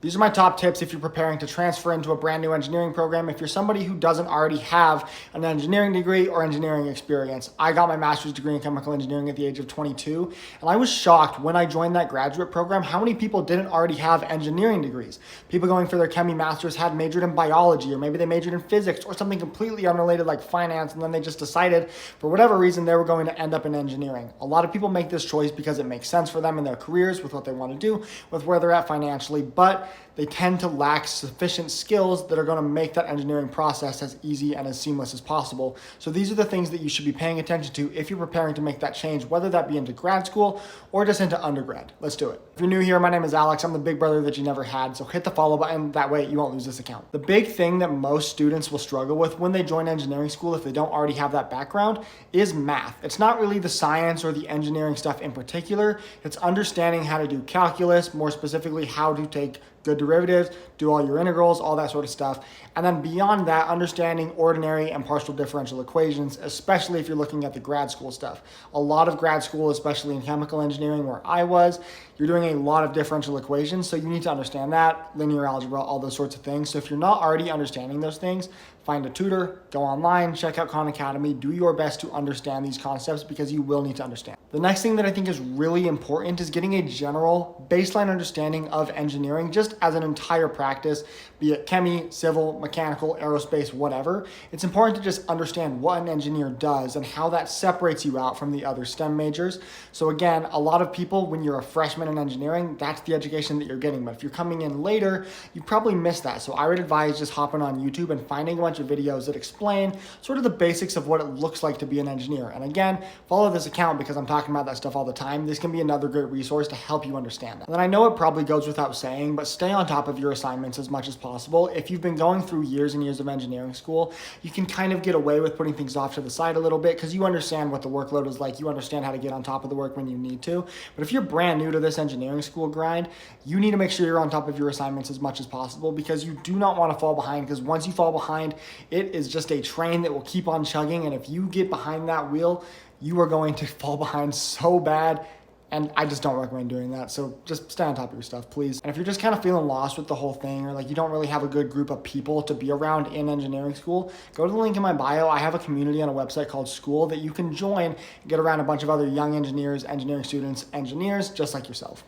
These are my top tips if you're preparing to transfer into a brand new engineering program. If you're somebody who doesn't already have an engineering degree or engineering experience. I got my master's degree in chemical engineering at the age of 22, and I was shocked when I joined that graduate program how many people didn't already have engineering degrees. People going for their chemi masters had majored in biology, or maybe they majored in physics or something completely unrelated like finance, and then they just decided for whatever reason they were going to end up in engineering. A lot of people make this choice because it makes sense for them in their careers with what they want to do, with where they're at financially, but they tend to lack sufficient skills that are going to make that engineering process as easy and as seamless as possible. So these are the things that you should be paying attention to if you're preparing to make that change, whether that be into grad school or just into undergrad. Let's do it. If you're new here, my name is Alex. I'm the big brother that you never had, so hit the follow button. That way you won't lose this account. The big thing that most students will struggle with when they join engineering school, if they don't already have that background, is math. It's not really the science or the engineering stuff in particular. It's understanding how to do calculus, more specifically how to take good derivatives, do all your integrals, all that sort of stuff. And then beyond that, understanding ordinary and partial differential equations, especially if you're looking at the grad school stuff. A lot of grad school, especially in chemical engineering where I was, you're doing a lot of differential equations, so you need to understand that, linear algebra, all those sorts of things. So if you're not already understanding those things, find a tutor, go online, check out Khan Academy, do your best to understand these concepts because you will need to understand. The next thing that I think is really important is getting a general baseline understanding of engineering just as an entire practice, be it chemi, civil, mechanical, aerospace, whatever. It's important to just understand what an engineer does and how that separates you out from the other STEM majors. So again, a lot of people, when you're a freshman in engineering, that's the education that you're getting. But if you're coming in later, you probably miss that. So I would advise just hopping on YouTube and finding a bunch of videos that explain sort of the basics of what it looks like to be an engineer. And again, follow this account because I'm talking about that stuff all the time. This can be another great resource to help you understand that. And then I know it probably goes without saying, but stay on top of your assignments as much as possible. If you've been going through years and years of engineering school, you can kind of get away with putting things off to the side a little bit because you understand what the workload is like. You understand how to get on top of the work when you need to. But if you're brand new to this engineering school grind, you need to make sure you're on top of your assignments as much as possible because you do not want to fall behind, because once you fall behind, it is just a train that will keep on chugging. And if you get behind that wheel, you are going to fall behind so bad. And I just don't recommend doing that. So just stay on top of your stuff, please. And if you're just kind of feeling lost with the whole thing, or like you don't really have a good group of people to be around in engineering school, go to the link in my bio. I have a community on a website called School that you can join and get around a bunch of other young engineers, engineering students, engineers just like yourself.